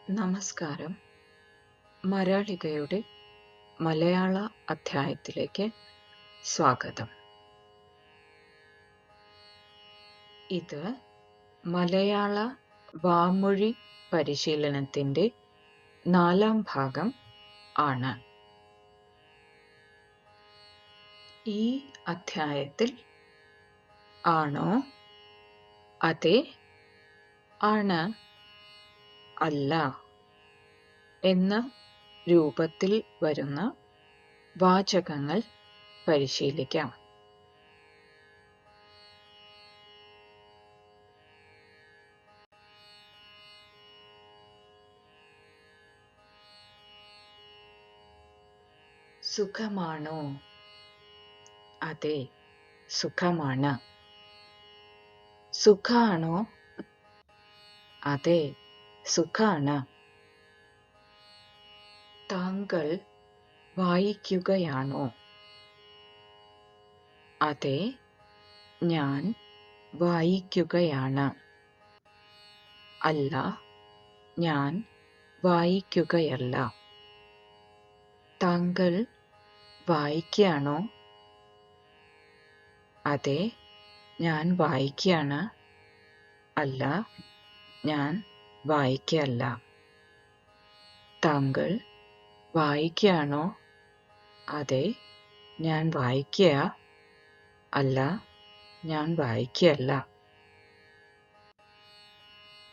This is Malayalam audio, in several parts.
നമസ്കാരം. മരാളികയുടെ മലയാള അധ്യായത്തിലേക്ക് സ്വാഗതം. ഇത് മലയാള വാമൊഴി പരിശീലനത്തിൻ്റെ 4ാം ഭാഗം ആണ്. ഈ അധ്യായത്തിൽ ആണോ, അതെ, ആണ്, അല്ല എന്ന രൂപത്തിൽ വരുന്ന വാചകങ്ങൾ പരിശീലിക്കാം. സുഖമാണോ? അതെ, സുഖമാണ്. സുഖാണോ? അതെ, സുഖാണ്. താങ്കൾ വായിക്കുകയാണോ? അതെ, ഞാൻ വായിക്കുകയാണ്. അല്ല, ഞാൻ വായിക്കുകയല്ല. താങ്കൾ വായിക്കുകയാണോ? അതെ, ഞാൻ വായിക്കുകയാണ്. അല്ല, ഞാൻ വായിക്കുകയല്ല. താങ്കൾ വായിക്കുകയാണോ? അതെ, ഞാൻ വായിക്കുക. അല്ല, ഞാൻ വായിക്കുകയല്ല.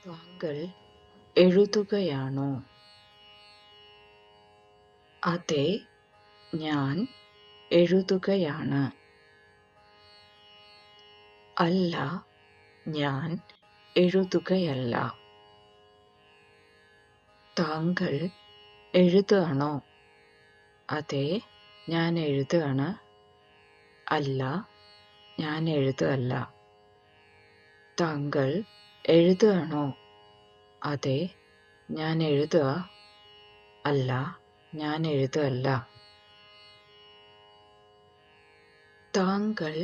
താങ്കൾ എഴുതുകയാണോ? അതെ, ഞാൻ എഴുതുകയാണ്. അല്ല, ഞാൻ എഴുതുകയല്ല. താങ്കൾ എഴുതുകയാണോ? അതെ, ഞാൻ എഴുതുകയാണ്. അല്ല, ഞാൻ എഴുതുകയല്ല. താങ്കൾ എഴുതുകയാണോ? അതെ, ഞാൻ എഴുതുക. അല്ല, ഞാൻ എഴുതുകയല്ല. താങ്കൾ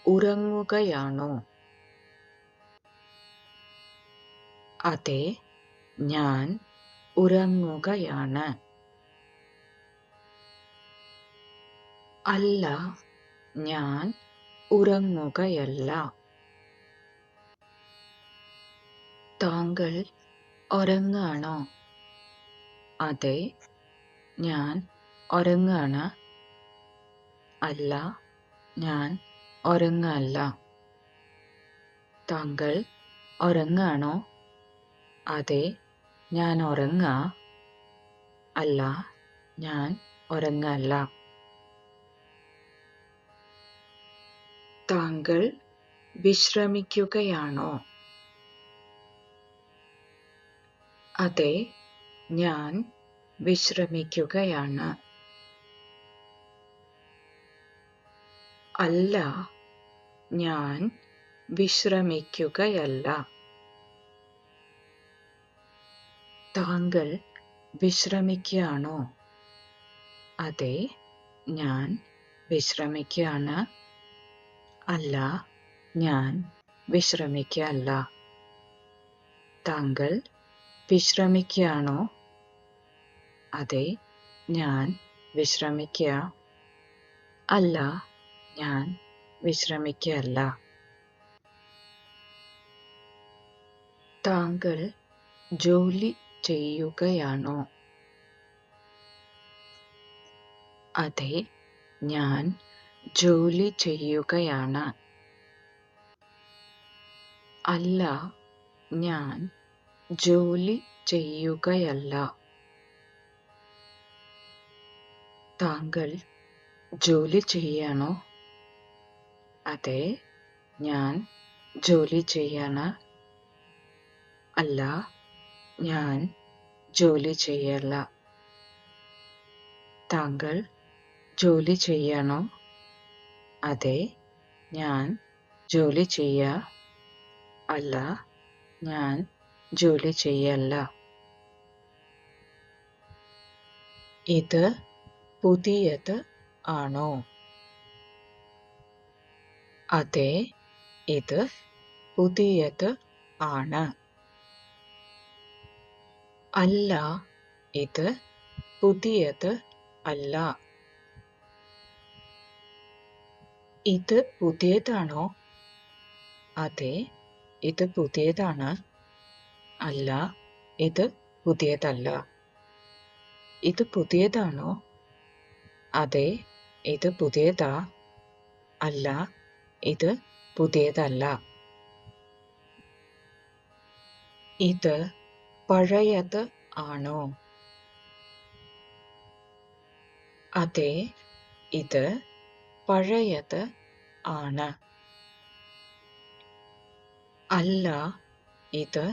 ഉറങ്ങുകയാണോ? അതെ, ഞാൻ ഉറങ്ങുകയാണ്. അല്ല, ഞാൻ ഉറങ്ങുകയല്ല. താങ്കൾ ഉറങ്ങുകയാണോ? അതെ, ഞാൻ ഉറങ്ങുകയാണ്. അല്ല, ഞാൻ ഉറങ്ങുകയല്ല. താങ്കൾ ഉറങ്ങുകയാണോ? അതെ, ഞാൻ ഉറങ്ങുക. അല്ല, ഞാൻ ഉറങ്ങുകയല്ല. താങ്കൾ വിശ്രമിക്കുകയാണോ? അതെ, ഞാൻ വിശ്രമിക്കുകയാണ്. അല്ല, ഞാൻ വിശ്രമിക്കുകയല്ല. താങ്കൾ വിശ്രമിക്കുകയാണോ? അതെ, ഞാൻ വിശ്രമിക്കുകയാണ്. അല്ല, ഞാൻ വിശ്രമിക്കുകയല്ല. താങ്കൾ വിശ്രമിക്കുകയാണോ? അതെ, ഞാൻ വിശ്രമിക്കുക. അല്ല, ഞാൻ വിശ്രമിക്കുകയല്ല. താങ്കൾ ജോലി ചെയ്യുകയാണോ? അതെ, ഞാൻ ജോലി ചെയ്യുകയാണ്. അല്ല, ഞാൻ ജോലി ചെയ്യുകയല്ല. താങ്കൾ ജോലി ചെയ്യണോ? അതെ, ഞാൻ ജോലി ചെയ്യാണ്. അല്ല, ഞാൻ ജോലി ചെയ്യല്ല. താങ്കൾ ജോലി ചെയ്യണോ? അതെ, ഞാൻ ജോലി ചെയ്യുക. അല്ല, ഞാൻ ജോലി ചെയ്യല്ല. ഇത് പുതിയത് ആണോ? അതെ, ഇത് പുതിയത് ആണ്. അല്ല, ഇത് പുതിയത് അല്ല. ഇത് പുതിയതാണോ? അതെ, ഇത് പുതിയതാണ്. അല്ല, ഇത് പുതിയതല്ല. ഇത് പുതിയതാണോ? അതെ, ഇത് പുതിയതാ. അല്ല, ഇത് പുതിയതല്ല. ഇത് പഴയത് ആണോ? അതെ, ഇത് പഴയത് ആണ്. അല്ല, ഇത്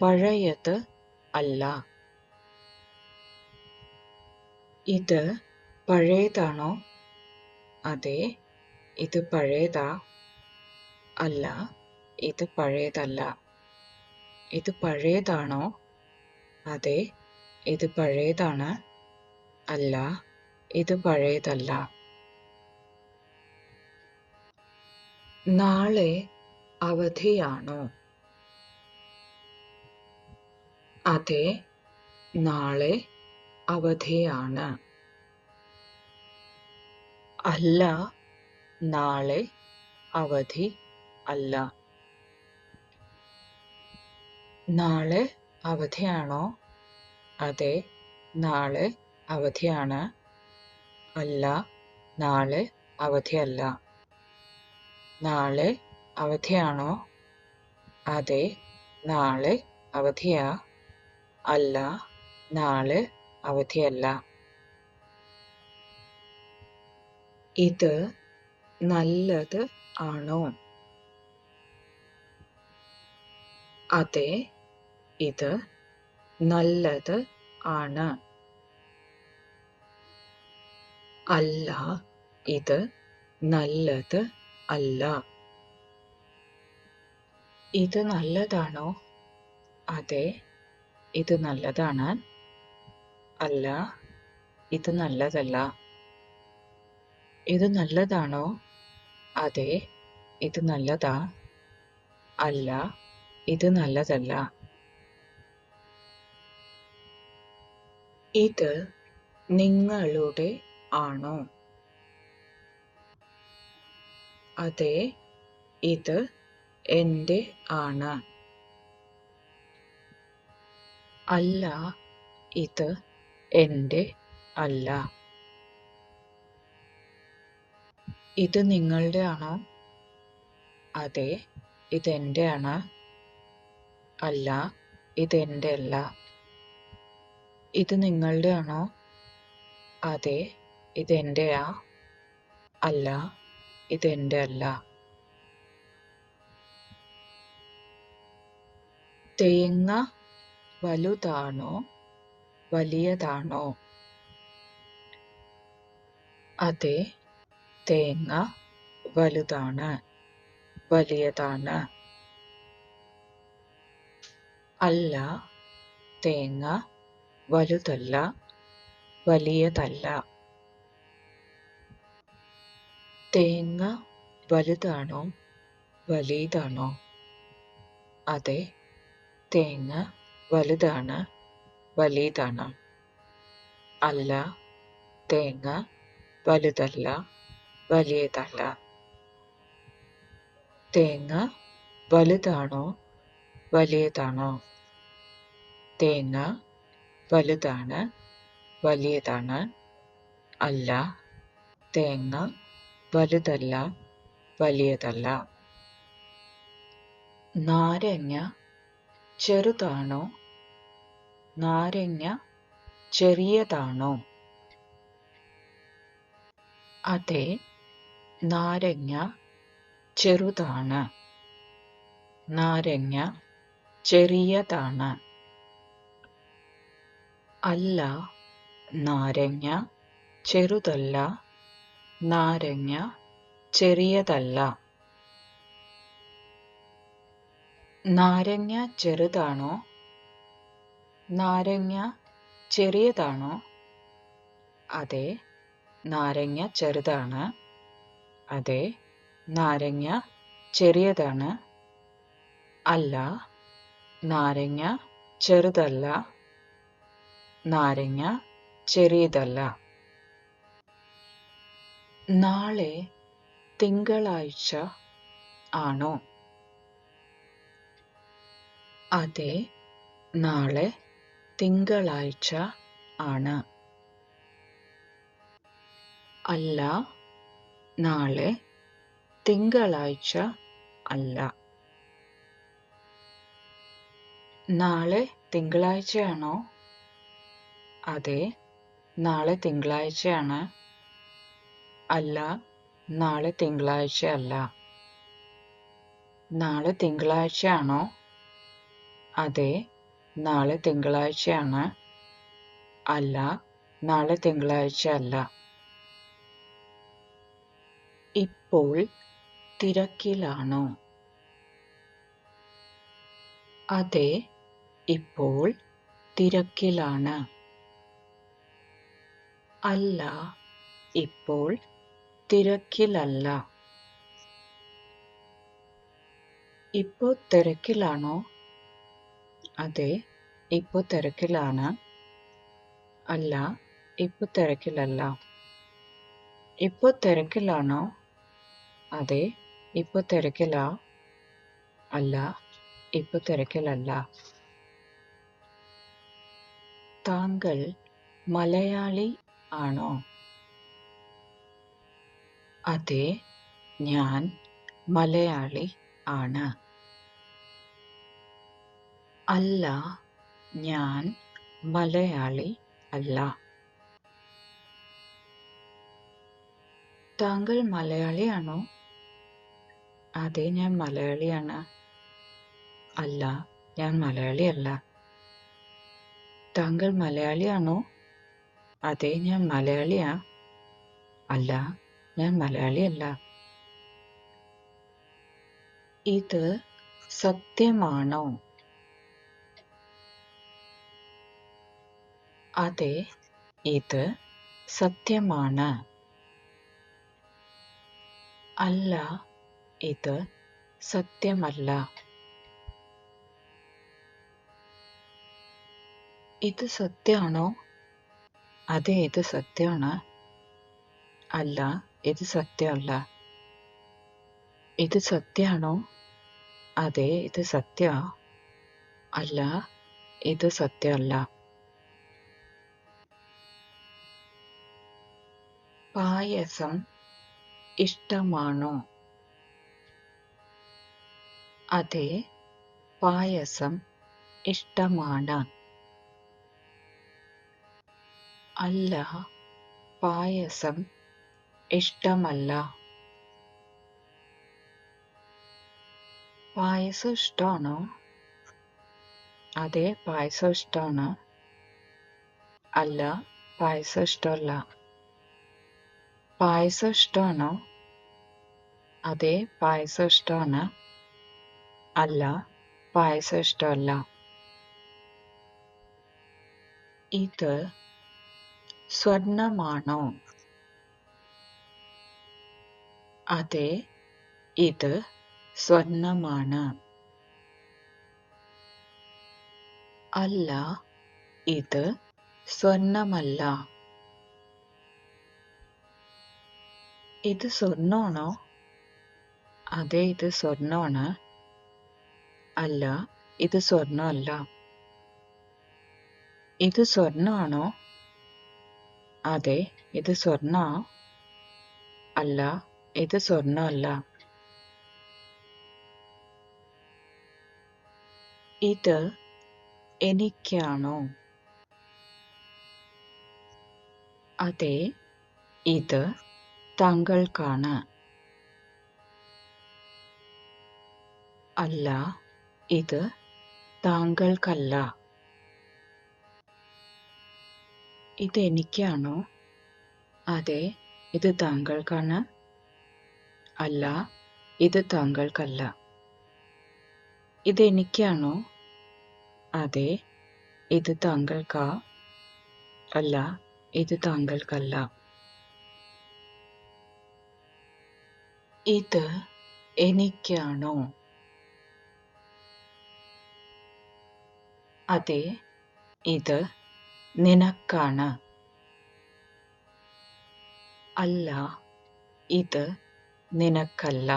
പഴയത് അല്ല. ഇത് പഴയതാണോ? അതെ, ഇത് പഴയതാ. അല്ല, ഇത് പഴയതല്ല. ഇത് പഴയതാണോ? അതെ, ഇത് പഴയതാണ്. അല്ല, ഇത് പഴയതല്ല. നാളെ അവധിയാണോ? അതെ, നാളെ അവധിയാണ്. അല്ല, നാളെ അവധി അല്ല. നാളെ അവധിയാണോ? അതെ, നാളെ അവധിയാണ്. അല്ല, നാളെ അവധിയല്ല. നാളെ അവധിയാണോ? അതെ, നാളെ അവധിയാ. അല്ല, നാളെ അവധിയല്ല. ഇത് നല്ലത് ആണോ? അതെ, ഇത് നല്ലത് ആണ്. അല്ല, ഇത് നല്ലത് അല്ല. ഇത് നല്ലതാണോ? അതെ, ഇത് നല്ലതാണ്. അല്ല, ഇത് നല്ലതല്ല. ഇത് നല്ലതാണോ? അതെ, ഇത് നല്ലതാ. അല്ല, ഇത് നല്ലതല്ല. ഇത് നിങ്ങളുടെ ആണോ? അതെ, ഇത് എൻ്റെ ആണ്. അല്ല, ഇത് എൻ്റെ അല്ല. ഇത് നിങ്ങളുടെ ആണോ? അതെ, ഇത് എൻ്റെ ആണ്. അല്ല, ഇത് എൻ്റെ അല്ല. ഇത് നിങ്ങളുടെ ആണോ? അതെ, ഇത് എൻ്റെയാ. അല്ല, ഇത് എൻ്റെ അല്ല. തേങ്ങ വലുതാണോ വലിയതാണോ? അതെ, തേങ്ങ വലുതാണ് വലിയതാണ്. അല്ല, തേങ്ങ വലുതല്ല വലിയതല്ല. തേങ്ങ വലുതാണോ വലിയതാണോ? അതെ, തേങ്ങ വലുതാണ് വലിയതാണ്. അല്ല, തേങ്ങ വലുതല്ല വലിയതല്ല. തേങ്ങ വലുതാണോ വലിയതാണോ? തേങ്ങ വലുതാണ് വലിയതാണ്. അല്ല, തേങ്ങ വലുതല്ല വലിയതല്ല. നാരങ്ങ ചെറുതാണോ നാരങ്ങ ചെറിയതാണോ? അതെ, നാരങ്ങ ചെറുതാണ്. നാരങ്ങ ചെറിയതാണ്. അല്ല, നാരങ്ങ ചെറുതല്ല നാരങ്ങ ചെറിയതല്ല. നാരങ്ങ ചെറുതാണോ? നാരങ്ങ ചെറിയതാണോ? അതെ, നാരങ്ങ ചെറുതാണ്. അതെ, നാരങ്ങ ചെറിയതാണ്. അല്ല, നാരങ്ങ ചെറുതല്ല നാരങ്ങ ചെറിയതല്ല. നാളെ തിങ്കളാഴ്ച ആണോ? അതെ, നാളെ തിങ്കളാഴ്ച ആണ്. അല്ല, നാളെ തിങ്കളാഴ്ച അല്ല. നാളെ തിങ്കളാഴ്ചയാണോ? അതെ, നാളെ തിങ്കളാഴ്ചയാണ്. അല്ല, നാളെ തിങ്കളാഴ്ചയല്ല. നാളെ തിങ്കളാഴ്ചയാണോ? അതെ, നാളെ തിങ്കളാഴ്ചയാണ്. അല്ല, നാളെ തിങ്കളാഴ്ചയല്ല. ഇപ്പോൾ തിരക്കിലാണോ? അതെ, ഇപ്പോൾ തിരക്കിലാണ്. അല്ല, ഇപ്പോൾ തിരക്കിലല്ല. ഇപ്പോൾ തിരക്കിലാണോ? അതെ, ഇപ്പോൾ തിരക്കിലാണ്. അല്ല, ഇപ്പോൾ തിരക്കിലല്ല. ഇപ്പോൾ തിരക്കിലാണോ? അതെ, ഇപ്പോൾ തിരക്കിലാ. അല്ല, ഇപ്പോൾ തിരക്കിലല്ല. താങ്കൾ മലയാളി ആണോ? അതെ, ഞാൻ മലയാളി ആണ്. അല്ല, ഞാൻ മലയാളി അല്ല. താങ്കൾ മലയാളിയാണോ? അതെ, ഞാൻ മലയാളിയാണ്. അല്ല, ഞാൻ മലയാളിയല്ല. താങ്കൾ മലയാളിയാണോ? അതെ, ഞാൻ മലയാളിയാ. അല്ല, ഞാൻ മലയാളിയല്ല. ഇത് സത്യമാണോ? അതെ, ഇത് സത്യമാണ്. അല്ല, ഇത് സത്യമല്ല. ഇത് സത്യമാണോ? അതെ, ഇത് സത്യമാണ്. അല്ല, ഇത് സത്യമല്ല. ഇത് സത്യമാണോ? അതെ, ഇത് സത്യ. അല്ല, ഇത് സത്യമല്ല. പായസം ഇഷ്ടമാണോ? അതെ, പായസം ഇഷ്ടമാണ്. അല്ല, പായസം ഇഷ്ടമല്ല. പായസം ഇഷ്ടമാണോ? അതെ, പായസം ഇഷ്ടമാണ്. അല്ല, പായസം ഇഷ്ടമല്ല. പായസം ഇഷ്ടമാണോ? അതെ, പായസം ഇഷ്ടമാണ്. അല്ല, പായസം ഇഷ്ടമല്ല. ഇത് സ്വർണമാണോ? അതെ, ഇത് സ്വർണമാണ്. അല്ല, ഇത് സ്വർണമല്ല. ഇത് സ്വർണമാണോ? അതെ, ഇത് സ്വർണമാണ്. അല്ല, ഇത് സ്വർണമല്ല. ഇത് സ്വർണമാണോ? അതെ, ഇത് സ്വർണ. അല്ല, ഇത് സ്വർണമല്ല. ഇത് എനിക്കാണോ? അതെ, ഇത് താങ്കൾക്കാണ്. അല്ല, ഇത് താങ്കൾക്കല്ല. ഇത് എനിക്കാണോ? അതെ, ഇത് താങ്കൾക്കാണ്. അല്ല, ഇത് താങ്കൾക്കല്ല. ഇത് എനിക്കാണോ? അതെ, ഇത് താങ്കൾക്കാ. അല്ല, ഇത് താങ്കൾക്കല്ല. ഇത് എനിക്കാണോ? അതെ, ഇത് നിനക്കാണ്. അല്ല, ഇത് നിനക്കല്ല.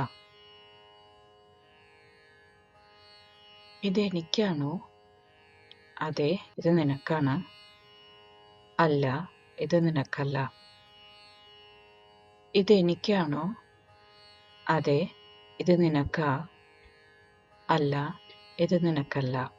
ഇതെനിക്കാണോ? അതെ, ഇത് നിനക്കാണ്. അല്ല, ഇത് നിനക്കല്ല. ഇതെനിക്കാണോ? അതെ, ഇത് നിനക്കാ. അല്ല, ഇത് നിനക്കല്ല.